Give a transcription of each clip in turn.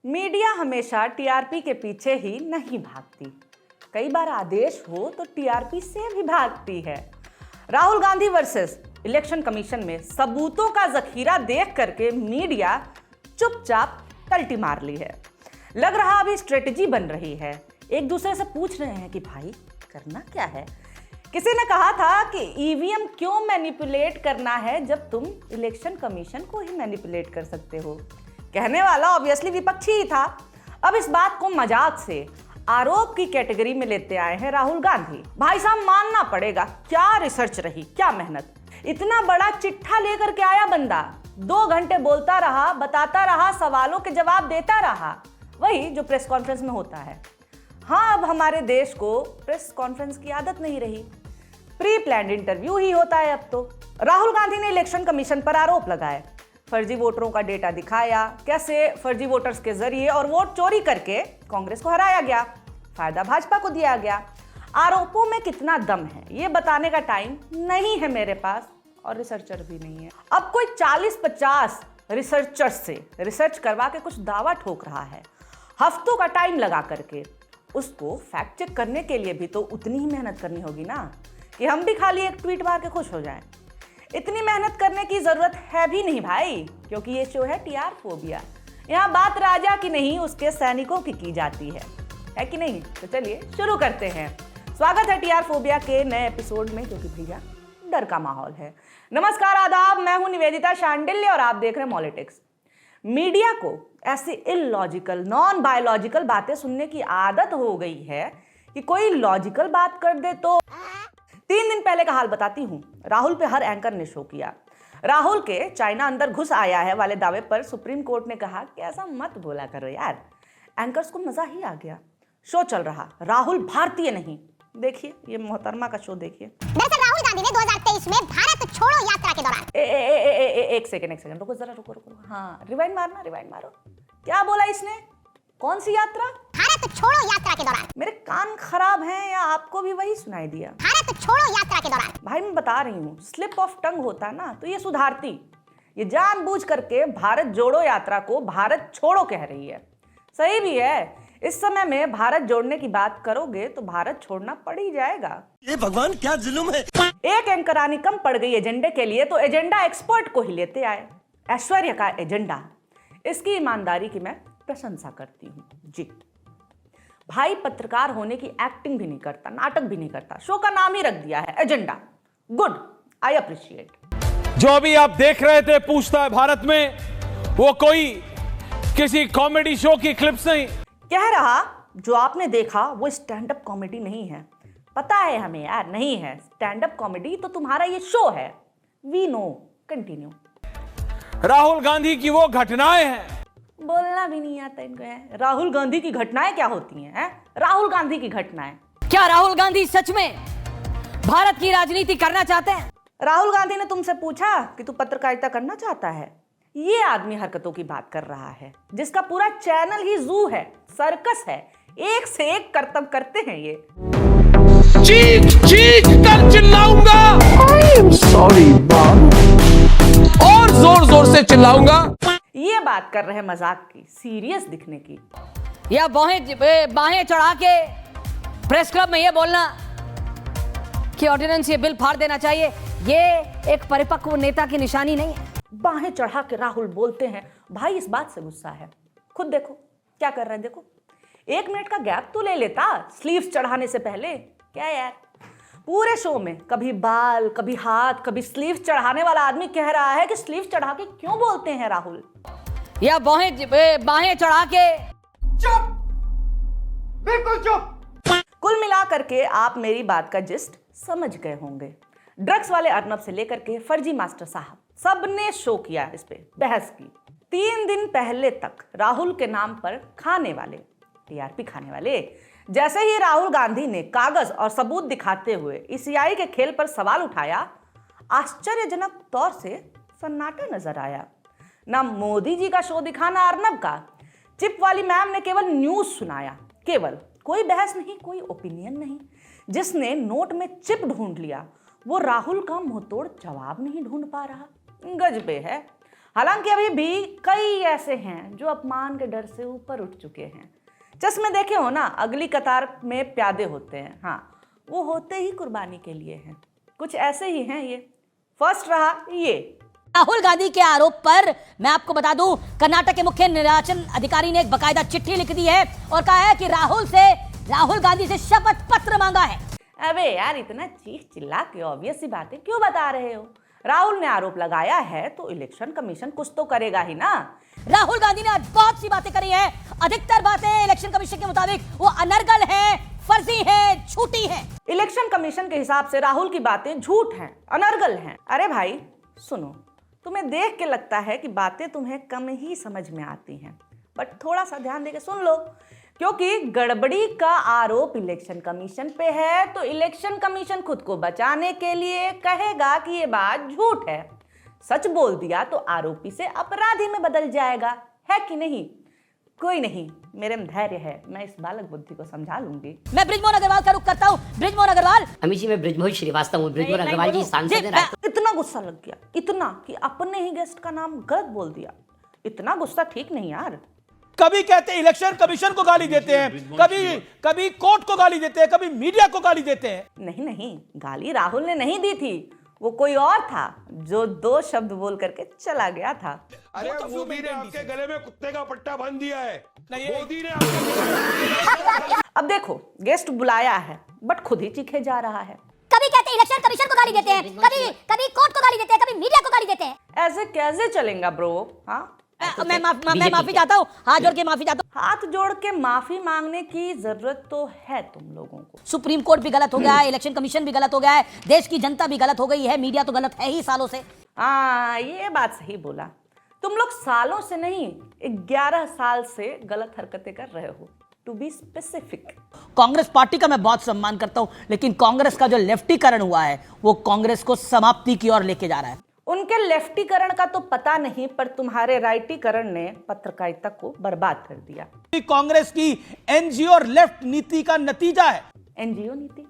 Media हमेशा TRP के पीछे ही नहीं भागती, कई बार आदेश हो तो टीआरपी से भी भागती है। Rahul Gandhi versus election commission में सबूतों का जखीरा देख करके मीडिया चुपचाप पलटी मार ली है। लग रहा अभी स्ट्रेटजी बन रही है, एक दूसरे से पूछ रहे हैं कि भाई करना क्या है। किसी ने कहा था कि ईवीएम क्यों मैनिपुलेट करना है जब तुम इलेक्शन कमीशन को ही मैनिपुलेट कर सकते हो। कहने वाला ऑब्वियसली विपक्षी ही था। अब इस बात को मजाक से आरोप की कैटेगरी में लेते आए हैं राहुल गांधी। भाई साहब मानना पड़ेगा, क्या रिसर्च रही, क्या मेहनत। इतना बड़ा चिट्ठा लेकर के आया बंदा, 2 घंटे बोलता रहा, बताता रहा, सवालों के जवाब देता रहा, वही जो प्रेस कॉन्फ्रेंस में होता है। हाँ, अब हमारे देश को प्रेस कॉन्फ्रेंस की आदत नहीं रही, प्री प्लान्ड इंटरव्यू ही होता है अब तो। राहुल गांधी ने इलेक्शन कमीशन पर आरोप लगाए, फर्जी वोटरों का डेटा दिखाया, कैसे फर्जी वोटर्स के जरिए और वोट चोरी करके कांग्रेस को हराया गया, फायदा भाजपा को दिया गया। आरोपों में कितना दम है ये बताने का टाइम नहीं है मेरे पास, और रिसर्चर भी नहीं है। अब कोई 40-50 रिसर्चर्स से रिसर्च करवा के कुछ दावा ठोक रहा है, हफ्तों का टाइम लगा करके। उसको फैक्ट चेक करने के लिए भी तो उतनी ही मेहनत करनी होगी ना, कि हम भी खाली एक ट्वीट मार के खुश हो जाएं। इतनी मेहनत करने की जरूरत है भी नहीं भाई, क्योंकि ये शो है टीआर फोबिया। यहाँ बात राजा की नहीं, उसके सैनिकों की जाती है कि नहीं। तो चलिए शुरू करते हैं। स्वागत है टीआर फोबिया के नए एपिसोड में, क्योंकि भैया डर का माहौल है। नमस्कार, आदाब, मैं हूं निवेदिता शांडिल्य और आप देख रहे हैं मॉलिटिक्स। मीडिया को ऐसी इलॉजिकल, नॉन बायोलॉजिकल बातें सुनने की आदत हो गई है कि कोई लॉजिकल बात कर दे तो। 3 दिन पहले का हाल बताती हूं। राहुल पे हर एंकर ने शो किया। राहुल के चाइना अंदर घुस आया है वाले दावे पर सुप्रीम कोर्ट ने कहा कि ऐसा मत बोला करो यार। एंकर्स को मजा ही आ गया, शो चल रहा। राहुल भारतीय नहीं। देखिए ये मोहतरमा का शो देखिए। दरअसल राहुल गांधी ने 2023 में भारत छोड़ो यात्रा के दौरान एक सेकंड रुको जरा, रुको। हाँ, रिवाइंड मारो। क्या बोला इसने? कौन सी यात्रा? भारत छोड़ो यात्रा के दौरान। मेरे कान खराब हैं या आपको भी वही सुनाई दिया? भारत छोड़ो यात्रा के दौरान। भाई मैं बता रही हूँ, स्लिप ऑफ टंग होता ना तो ये सुधारती। ये जानबूझ करके भारत जोड़ो यात्रा को भारत छोड़ो कह रही है। सही भी है, इस समय में भारत जोड़ने की बात करोगे तो भारत छोड़ना पड़ ही जाएगा। ये भगवान क्या जुल्म है। एक एंकरानी कम पड़ गई एजेंडे के लिए तो एजेंडा एक्सपर्ट को ही लेते आए। ऐश्वर्या का एजेंडा, इसकी ईमानदारी की मैं प्रशंसा करती हूँ जी। भाई पत्रकार होने की एक्टिंग भी नहीं करता, नाटक भी नहीं करता, शो का नाम ही रख दिया है एजेंडा। Good, I appreciate. जो अभी आप देख रहे थे पूछता है भारत में, वो कोई किसी कॉमेडी शो की क्लिप्स नहीं। कह रहा जो आपने देखा वो स्टैंड अप कॉमेडी नहीं है। पता है हमें यार, नहीं है स्टैंड अप कॉमेडी तो तुम्हारा ये शो है। We know, continue. Rahul Gandhi की वो घटनाएं हैं, बोलना भी नहीं आता इनको है। राहुल गांधी की घटनाएं क्या होती हैं? राहुल गांधी की घटनाएं। क्या राहुल गांधी सच में भारत की राजनीति करना चाहते हैं? राहुल गांधी ने तुमसे पूछा कि तू पत्रकारिता करना चाहता है? ये आदमी हरकतों की बात कर रहा है जिसका पूरा चैनल ही जू है, सर्कस है, एक से एक करतब करते हैं ये। चीख कर चिल्लाऊंगा, सॉरी और जोर से चिल्लाऊंगा। ये बात कर रहे हैं मजाक की, सीरियस दिखने की। या बाहें चढ़ा के प्रेस क्लब में ये बोलना कि ऑर्डिनेंस ये बिल फाड़ देना चाहिए, ये एक परिपक्व नेता की निशानी नहीं है। बाहें चढ़ा के राहुल बोलते हैं। भाई इस बात से गुस्सा है, खुद देखो क्या कर रहे हैं। देखो 1 मिनट का गैप तो ले लेता स्लीव्स चढ़ाने से पहले। क्या यार, पूरे शो में कभी बाल, कभी हाथ, कभी स्लीव्स चढ़ाने वाला आदमी कह रहा है कि स्लीव्स चढ़ा के क्यों बोलते हैं राहुल। या बाहें चढ़ा के। चुप, बिल्कुल चुप। कुल मिला करके आप मेरी बात का जिस्ट समझ गए होंगे। ड्रग्स वाले अर्नब से लेकर के फर्जी मास्टर साहब, सबने शो किया, इस पे बहस की। 3 दिन पहले तक राहुल के नाम पर खाने वाले, टीआरपी खाने वाले, जैसे ही राहुल गांधी ने कागज और सबूत दिखाते हुए ईसीआई के खेल पर सवाल उठाया, आश्चर्यजनक तौर से सन्नाटा नजर आया। ना मोदी जी का शो दिखाना अर्नब का, चिप वाली मैम ने केवल न्यूज सुनाया, केवल, कोई बहस नहीं, कोई ओपिनियन नहीं। जिसने नोट में चिप ढूंढ लिया वो राहुल का मुंहतोड़ जवाब नहीं ढूंढ पा रहा। गजबे है। हालांकि अभी भी कई ऐसे हैं जो अपमान के डर से ऊपर उठ चुके हैं। चश्मे देखे हो ना, अगली कतार में प्यादे होते हैं, हाँ वो होते ही कुर्बानी के लिए हैं। कुछ ऐसे ही हैं ये। फर्स्ट रहा ये राहुल गांधी के आरोप पर मैं आपको बता दूं, कर्नाटक के मुख्य निर्वाचन अधिकारी ने एक बकायदा चिट्ठी लिख दी है और कहा है कि राहुल गांधी से शपथ पत्र मांगा है। अबे यार, इतना चीख चिल्ला के ऑब्वियस सी बातें क्यों बता रहे हो? राहुल ने आरोप लगाया है तो इलेक्शन कमीशन कुछ तो करेगा ही ना। राहुल गांधी ने आज बहुत सी बातें करी हैं। अधिकतर बातें इलेक्शन कमीशन के मुताबिक वो अनर्गल हैं, फर्जी हैं, झूठी हैं। इलेक्शन कमीशन के हिसाब से राहुल की बातें झूठ हैं, अनर्गल हैं। अरे भाई सुनो, तुम्हें देख के लगता है कि बातें तुम्हें कम ही समझ में आती हैं, बट थोड़ा सा ध्यान देके सुन लो, क्योंकि गड़बड़ी का आरोप इलेक्शन कमीशन पे है तो इलेक्शन कमीशन खुद को बचाने के लिए कहेगा कि ये बात झूठ है। सच बोल दिया तो आरोपी से अपराधी में बदल जाएगा, है कि नहीं? कोई नहीं, मेरे में धैर्य है, मैं इस बालक बुद्धि को समझा लूंगी। मैं बृजमोहन अग्रवाल का रुख करता हूँ। बृजमोहन अग्रवाल। अमित जी, मैं बृजमोहन श्रीवास्तव हूँ। बृजमोहन अग्रवाल जी सांसद हैं। इतना गुस्सा लग गया, इतना कि अपने ही गेस्ट का नाम गलत बोल दिया। इतना गुस्सा ठीक नहीं यार। कभी कहते हैं इलेक्शन कमीशन को गाली देते हैं, कभी कोर्ट को गाली देते हैं, कभी मीडिया को गाली देते हैं। नहीं, गाली राहुल ने नहीं दी थी, वो कोई और था जो 2 शब्द बोल करके चला गया था। अरे मोदी ने आपके गले में कुत्ते का पट्टा बांध दिया है। मोदी ने अब देखो, गेस्ट बुलाया है बट खुद ही चीखे जा रहा है। कभी कहते इलेक्शन कमीशन को गाली देते हैं, कभी कोर्ट को गाली देते हैं, कभी मीडिया को गाली देते हैं। ऐसे कैसे चलेगा ब्रो? हाँ, मैं माफी चाहता हूँ, हाथ जोड़ के माफी चाहता हूँ। हाथ जोड़ के माफी मांगने की जरूरत तो है तुम लोगों को। सुप्रीम कोर्ट भी गलत हो गया है, इलेक्शन कमीशन भी गलत हो गया है, देश की जनता भी गलत हो गई है, मीडिया तो गलत है ही सालों से। हाँ, ये बात सही बोला। तुम लोग सालों से नहीं, 11 साल से गलत हरकतें कर रहे हो, to be specific. Congress party का मैं बहुत सम्मान करता हूं, लेकिन कांग्रेस का जो लेफ्टीकरण हुआ है वो कांग्रेस को समाप्ति की ओर लेके जा रहा है। उनके लेफ्टीकरण का तो पता नहीं, पर तुम्हारे राइटीकरण ने पत्रकारिता को बर्बाद कर दिया। कांग्रेस की एनजीओ और लेफ्ट नीति का नतीजा है। एनजीओ नीति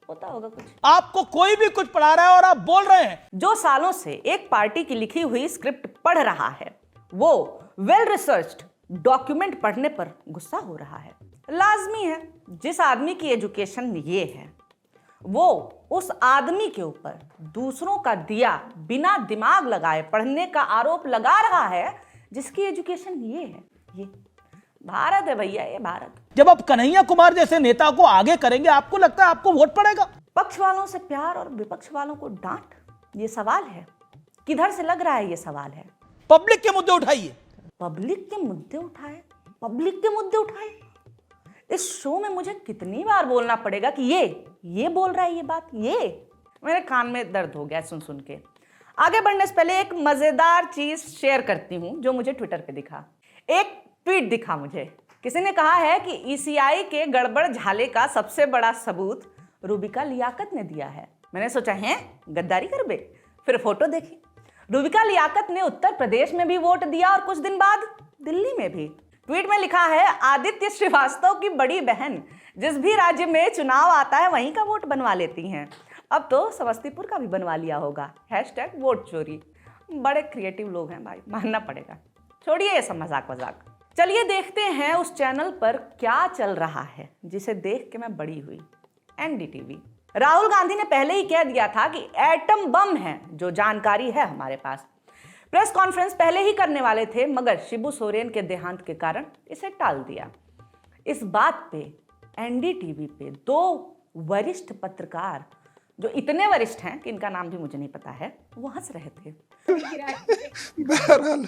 होता होगा कुछ। आपको कोई भी कुछ पढ़ा रहा है और आप बोल रहे हैं। जो सालों से एक पार्टी की लिखी हुई स्क्रिप्ट पढ़ रहा है वो वेल रिसर्च्ड डॉक्यूमेंट पढ़ने पर गुस्सा हो रहा है। लाजमी है, जिस आदमी की एजुकेशन ये है वो उस आदमी के ऊपर दूसरों का दिया बिना दिमाग लगाए पढ़ने का आरोप लगा रहा है, जिसकी एजुकेशन ये है। ये भारत है भैया, ये भारत। जब आप कन्हैया कुमार जैसे नेता को आगे करेंगे, आपको लगता है आपको वोट पड़ेगा? पक्ष वालों से प्यार और विपक्ष वालों को डांट, ये सवाल है। किधर से लग रहा है ये सवाल है? पब्लिक के मुद्दे उठाइए। पब्लिक के मुद्दे उठाए, पब्लिक के मुद्दे उठाए। इस शो में मुझे कितनी बार बोलना पड़ेगा कि ये बोल रहा है ये बात? ये मेरे कान में दर्द हो गया सुन सुन के। आगे बढ़ने से पहले एक मजेदार चीज शेयर करती हूं जो मुझे ट्विटर पे दिखा। एक ट्वीट दिखा मुझे, किसी ने कहा है कि ईसीआई के गड़बड़ झाले का सबसे बड़ा सबूत रूबिका लियाकत ने दिया है। मैंने सोचा है गद्दारी कर बे, फिर फोटो देखी। रूबिका लियाकत ने उत्तर प्रदेश में भी वोट दिया और कुछ दिन बाद दिल्ली में भी। ट्वीट में लिखा है, आदित्य श्रीवास्तव की बड़ी बहन जिस भी राज्य में चुनाव आता है वहीं का वोट बनवा लेती हैं। अब तो समस्तीपुर का भी बनवा लिया होगा। #वोट चोरी। बड़े क्रिएटिव लोग हैं भाई, मानना पड़ेगा। छोड़िए ये सब मजाक वजाक, चलिए देखते हैं उस चैनल पर क्या चल रहा है जिसे देख के मैं बड़ी हुई, NDTV। राहुल गांधी ने पहले ही कह दिया था कि एटम बम है, जो जानकारी है हमारे पास। प्रेस कॉन्फ्रेंस पहले ही करने वाले थे, मगर शिबू सोरेन के देहांत के कारण इसे टाल दिया। इस बात पे NDTV पे 2 वरिष्ठ पत्रकार, जो इतने वरिष्ठ हैं कि इनका नाम भी मुझे नहीं पता है, वो हंस रहे थे। बहरहाल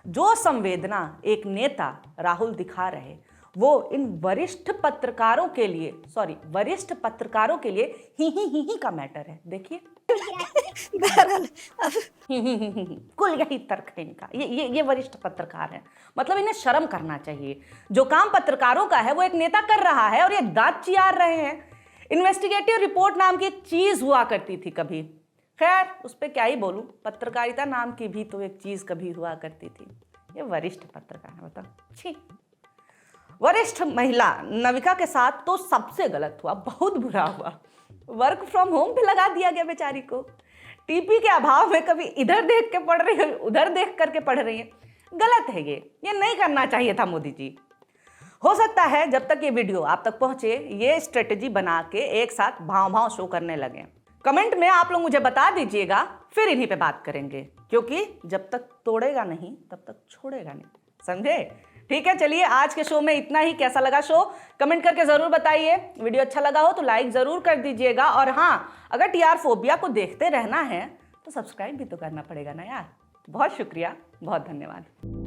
जो संवेदना एक नेता राहुल दिखा रहे, वो इन वरिष्ठ पत्रकारों के लिए ही का मैटर है। देखिए बहरहाल कुल यही तर्क है इनका। ये वरिष्ठ पत्रकार हैं, मतलब इन्हें शर्म करना चाहिए। जो काम पत्रकारों का है वो एक नेता कर रहा है और ये दांत चियार रहे हैं। इन्वेस्टिगेटिव रिपोर्ट नाम की एक चीज हुआ करती थी कभी, खैर उस पर क्या ही बोलूं, पत्रकारिता नाम की भी तो एक चीज कभी हुआ करती थी। ये वरिष्ठ पत्रकार है, बताओ। छी। वरिष्ठ महिला नविका के साथ तो सबसे गलत हुआ, बहुत बुरा हुआ। वर्क फ्रॉम होम पे लगा दिया गया बेचारी को। टीपी के अभाव में कभी इधर देख के पढ़ रही है, उधर देख करके पढ़ रही है। गलत है ये नहीं करना चाहिए था मोदी जी। हो सकता है जब तक ये वीडियो आप तक पहुंचे ये स्ट्रेटेजी बना के एक साथ भाव भाव शो करने लगे। कमेंट में आप लोग मुझे बता दीजिएगा, फिर इन्हीं पे बात करेंगे, क्योंकि जब तक तोड़ेगा नहीं तब तक छोड़ेगा नहीं, समझे? ठीक है, चलिए आज के शो में इतना ही। कैसा लगा शो कमेंट करके जरूर बताइए। वीडियो अच्छा लगा हो तो लाइक जरूर कर दीजिएगा, और हाँ, अगर टीआर फोबिया को देखते रहना है तो सब्सक्राइब भी तो करना पड़ेगा ना यार। बहुत शुक्रिया, बहुत धन्यवाद।